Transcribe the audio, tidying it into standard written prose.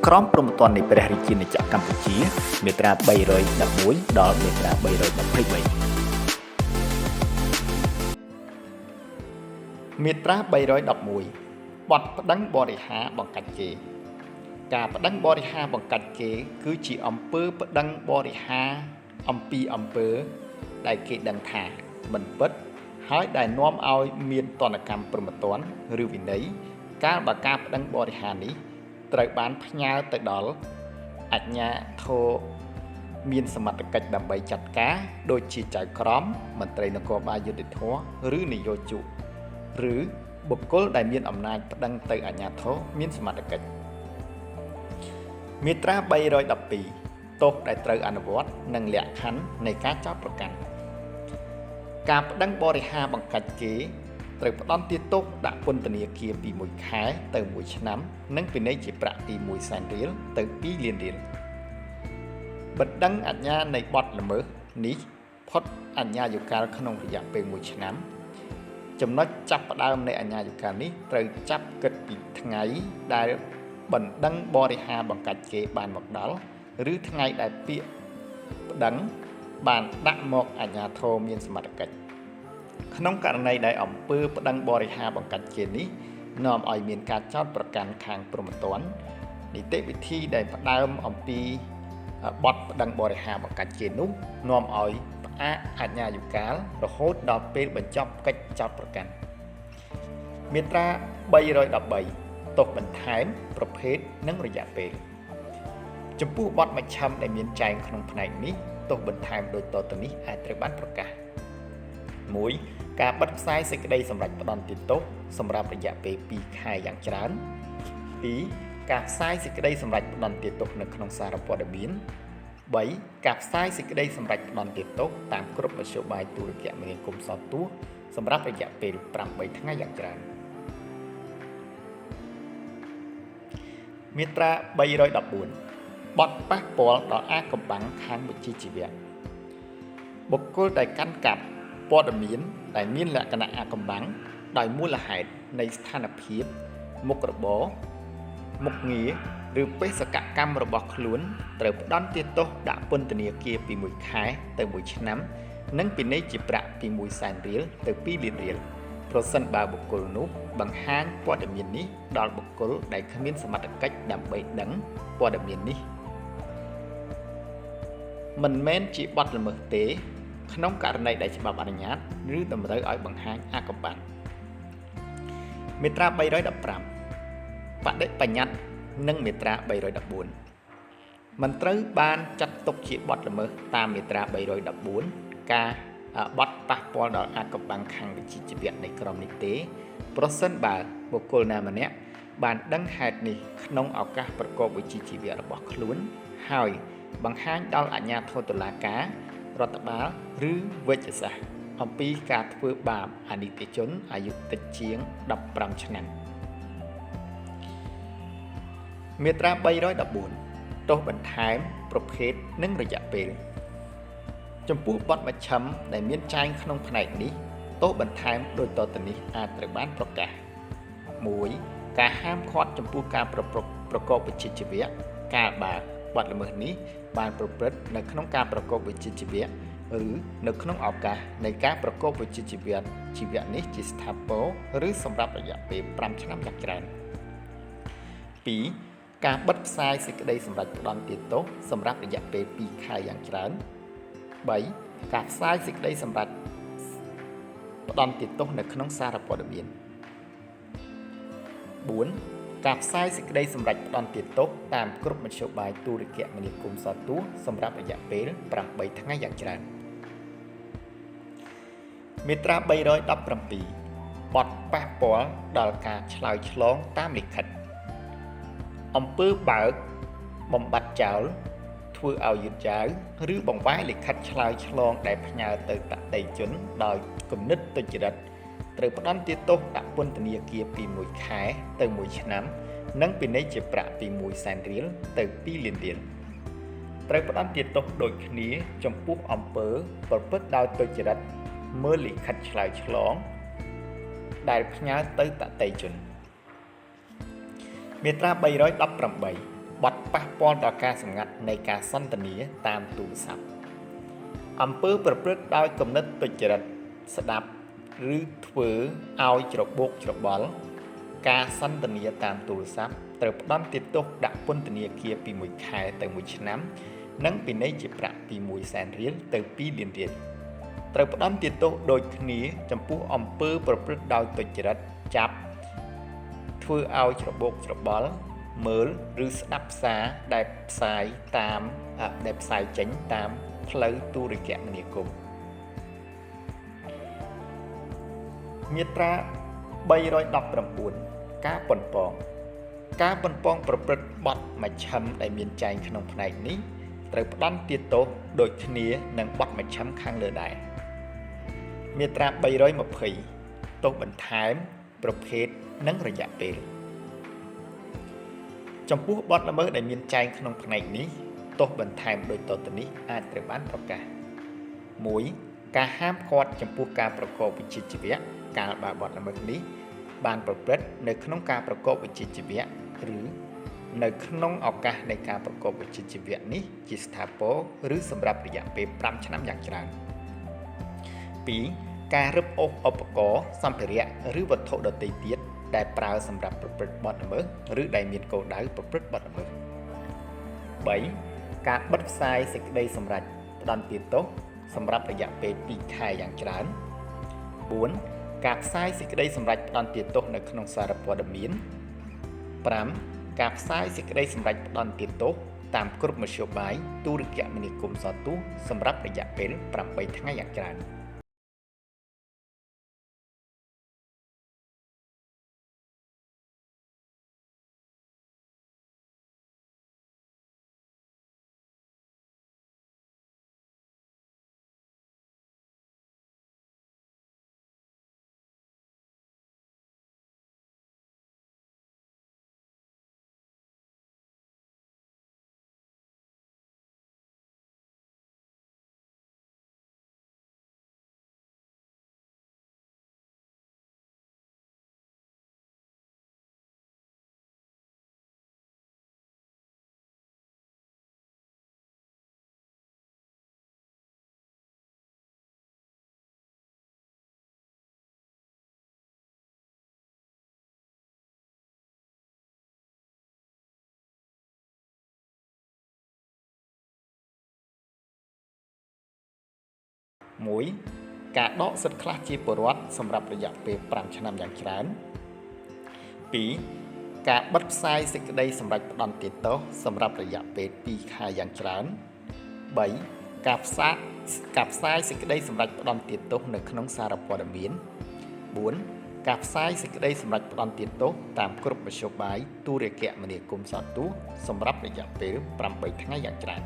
ក្រមព្រហ្មទណ្ឌនៃព្រះរាជាណាចក្រកម្ពុជាមាត្រា311ដល់មាត្រា323មាត្រា311បទប្តឹងបរិហាបង្កាច់គេការប្តឹងបរិហាបង្កាច់គេគឺជាអំពើប្តឹងបរិហាអំពីអំពើដែលគេដឹងថាមិនពិតហើយដែលនាំឲ្យមានទណ្ឌកម្មព្រហ្មទណ្ឌឬវិន័យកាលបើការប្តឹងបរិហានេះត្រូវបានផ្ញើទៅដល់អាជ្ញាធរមានសមត្ថកិច្ចដើម្បីចាត់ការដូចជាចៅក្រមមន្ត្រីនគរបាលយុតិធម៌ឬនយោជកឬបុគ្គលដែលមានអំណាចប្តឹងទៅអាជ្ញាធរមានសមត្ថកិច្ចមាត្រា312ទោសដែលត្រូវអនុវត្តនិងលក្ខខណ្ឌនៃការចោទប្រកាន់ការប្តឹងបរិហាបង្កាច់គេត្រូវផ្តន្ទាទោសដាក់ពន្ធនាគារពី1ខែទៅ1ឆ្នាំនិងពិន័យជាប្រាក់ពី1សែនរៀលទៅ2លានរៀលបណ្ដឹងអាជ្ញានៃបទល្មើសនេះផុតអាជ្ញាយុកាលក្នុងរយៈពេល1ឆ្នាំចំណុចចាប់ផ្ដើមនៃអាជ្ញាយុកាលនេះត្រូវចាប់គិតពីថ្ងៃដែលបណ្ដឹងបរិហាបង្កាច់គេបានមកដល់ឬថ្ងៃដែលពាក្យប្តឹងបានដាក់មកអាជ្ញាធរមានសមត្ថកិច្ចក្នុងករណីដែលអំពើប្តឹងបរិហាបង្កាច់គេនេះនាំឲ្យមានការចោទប្រកាន់ខាងព្រហ្មទណ្ឌនីតិវិធីដែលផ្ដើមអំពីបទប្តឹងបរិហាបង្កាច់គេនោះនាំឲ្យផ្អាកអាជ្ញាយុកាលរហូតដល់ពេលបញ្ចប់កិច្ចចោទប្រកាន់មាត្រា313ទោសបន្ថែមប្រភេទនិងរយៈពេលចំពោះបទមជ្ឈិមដែលមានចែងក្នុងផ្នែកនេះទោសបន្ថែមដូចតទៅនេះអាចត្រូវបានប្រកាស 1. ការបិទផ្សាយសេចក្តីសម្រេចផ្តន្ទាទោសសម្រាប់រយៈពេល2ខែយ៉ាងច្រើន 2. ការផ្សាយសេចក្តីសម្រេចផ្តន្ទាទោសនៅក្នុងសារព័ត៌មាន 3. ការផ្សាយសេចក្តីសម្រេចផ្តន្ទាទោសតាមគ្រប់មធ្យោបាយទូរគមនាគមន៍សោតទោសសម្រាប់រយៈពេល8ថ្ងៃយ៉ាងច្រើនមាត្រា314បទប៉ះពាល់ដល់អាថ៌កំបាំងខាងវិជ្ជាជីវៈបុគ្គលដែលកាន់កាប់ព័ត៌មានដែលមានលក្ខណៈអាថ៌កំបាំងដោយមូលហេតុនៃស្ថានភាពមុខរបរមុខងារបេសកកម្មរបស់ខ្លួនត្រូវផ្តន្ទាទោសដាក់ពន្ធនាគារពី1ខែទៅ1ឆ្នាំនិងពិន័យជាប្រាក់ពី1សែនរៀលទៅ2លានរៀលប្រសិនបើបុគ្គលនោះបង្ហាញព័ត៌មាននេះដល់បុគ្គលដែលគ្មានសមត្ថកិច្ចដើម្បីដឹងព័ត៌មាននេះមិនមែនជាបទល្មើសទេក្នុងករណីដែលច្បាប់អនុញ្ញាតឬតម្រូវឲ្យបង្ហាញអាថ៌កំបាំងមាត្រា315បដិបញ្ញត្តិនិងមាត្រា314មិនត្រូវបានចាត់ទុកជាបទល្មើសតាមមាត្រា314ការបទប៉ះពាល់ដល់អាថ៌កំបាំងខាងវិជ្ជាជីវៈនៃក្រមនេះទេប្រសិនបើបុគ្គលណាម្នាក់បានដឹងហេតុនេះក្នុងឱកាសប្រកបវិជ្ជាជីវៈរបស់ខ្លួនហើយបង្ហាញដល់អាជ្ញាធរតុលាការរដ្ឋបាលឬវេជ្ជសាស្ត្រអំពីការធ្វើបាបអនិច្ចជនអាយុតិចជាង15ឆ្នាំមាត្រា314ទោសបន្ថែមប្រភេទនិងរយៈពេលចំពោះបទមជ្ឈិមដែលមានចែងក្នុងផ្នែកនេះទោសបន្ថែមដូចតទៅនេះអាចត្រូវបានប្រកាស 1. ការហាមឃាត់ចំពោះការប្រកបវិជ្ជាជីវៈកាលបើបទល្មើសនេះបានប្រព្រឹត្តនៅក្នុងការប្រកបវិជ្ជាជីវៈឬនៅក្នុងឱកាសនៃការប្រកបវិជ្ជាជីវៈនេះជាស្ថាពរឬសម្រាប់រយៈពេល5ឆ្នាំយ៉ាងច្រើន 2. ការបិទផ្សាយសេចក្តីសម្រេចផ្តន្ទាទោសសម្រាប់រយៈពេល2ខែយ៉ាងច្រើន 3. ការផ្សាយសេចក្តីសម្រេចផ្តន្ទាទោសនៅក្នុងសារព័ត៌មាន 4. ការផ្សាយសេចក្តីសម្រេចផ្តន្ទាទោសតាមគ្រប់មធ្យោបាយទូរគមនាគមន៍សោតទោសសម្រាប់រយៈពេល8ថ្ងៃយ៉ាងច្រើនមាត្រា317បទប៉ះពាល់ដល់ការឆ្លើយឆ្លងតាមលិខិតអំពើបើកបំបត្តិចោលធ្វើឲ្យយឺតយ៉ាវឬបង្វែរលិខិតឆ្លើយឆ្លងដែលផ្ញើទៅតន្ត្រីជនដោយគំនិតទុច្ចរិតត្រូវផ្តន្ទាទោសដាក់ពន្ធនាគារពី1ខែទៅ1ឆ្នាំនិងពិន័យជាប្រាក់ពី1សែនរៀលទៅ2លានរៀលត្រូវផ្តន្ទាទោសដូចគ្នាចំពោះអំពើប្រព្រឹត្តដោយទុច្ចរិតមើលលិខិតឆ្លើយឆ្លងដែលផ្ញើទៅតន្ត្រីជន មាត្រា318បទប៉ះពាល់ដល់ការសម្ងាត់នៃការសន្ទនាតាមទូរស័ព្ទអំពើប្រព្រឹត្តដោយគំនិតទុច្ចរិតស្ដាប់ឬធ្វើឲ្យច្របូកច្របល់ការសន្ទនាតាមទូរស័ព្ទត្រូវផ្តន្ទាទោសដាក់ពន្ធនាគារពី1ខែទៅ1ឆ្នាំនិងពិន័យជាប្រាក់ពី1សែនរៀលទៅ2លានរៀលត្រូវផ្តន្ទាទោសដូចគ្នាចំពោះអំពើប្រព្រឹត្តដោយទុច្ចរិតចាប់ធ្វើឲ្យច្របូកច្របល់មើលឬស្ដាប់សារដែលផ្សាយចេញតាមផ្លូវទូរគមនាគមន៍មាត្រា319ការប៉ុនប៉ងប្រព្រឹត្តបទមជ្ឈិមដែលមានចែងក្នុងផ្នែកនេះត្រូវផ្តន្ទាទោសដូចគ្នានឹងបទមជ្ឈិមខាងលើដែរមាត្រា320ទោសបន្ថែមប្រភេទនិងរយៈពេលចំពោះបទល្មើសដែលមានចែងក្នុងផ្នែកនេះទោសបន្ថែមដូចតទៅនេះអាចត្រូវបានប្រកាស 1. ការហាមឃាត់ចំពោះការប្រកបវិជ្ជាជីវៈកាលបើបទល្មើសនេះបានប្រព្រឹត្តនៅក្នុងការប្រកបវិជ្ជាជីវៈឬនៅក្នុងឱកាសនៃការប្រកបវិជ្ជាជីវៈនេះជាស្ថាពរឬសម្រាប់រយៈពេល5ឆ្នាំយ៉ាងច្រើន 2. ការរឹបអូសឧបករណ៍សម្ភារៈឬវត្ថុដទៃទៀតដែលប្រើសម្រាប់ប្រព្រឹត្តបទល្មើសឬដែលមានគោលដៅប្រព្រឹត្តបទល្មើស 3. ការបិទផ្សាយសេចក្តីសម្រេចផ្តន្ទាទោសសម្រាប់រយៈពេល2ខែយ៉ាងច្រើន 4. ការផ្សាយសេចក្តីសម្រេចផ្តន្ទាទោសនៅក្នុងសារព័ត៌មាន 5. ការផ្សាយសេចក្តីសម្រេចផ្តន្ទាទោសតាមគ្រប់មធ្យោបាយទូរគមនាគមន៍សោតទស្សន៍សម្រាប់រយៈពេល8ថ្ងៃយ៉ាងច្រើន1. ការដកសិទ្ធិខ្លះជាពលរដ្ឋសម្រាប់រយៈពេល5ឆ្នាំយ៉ាងច្រើន 2. ការបិទផ្សាយសេចក្តីសម្រេចផ្តន្ទាទោសសម្រាប់រយៈពេល2ខែយ៉ាងច្រើន 3. ការផ្សាយសេចក្តីសម្រេចផ្តន្ទាទោសនៅក្នុងសារព័ត៌មាន 4. ការផ្សាយសេចក្តីសម្រេចផ្តន្ទាទោសតាមគ្រប់មធ្យោបាយទូរគមនាគមន៍សោតទស្សន៍សម្រាប់រយៈពេល8ថ្ងៃយ៉ាងច្រើន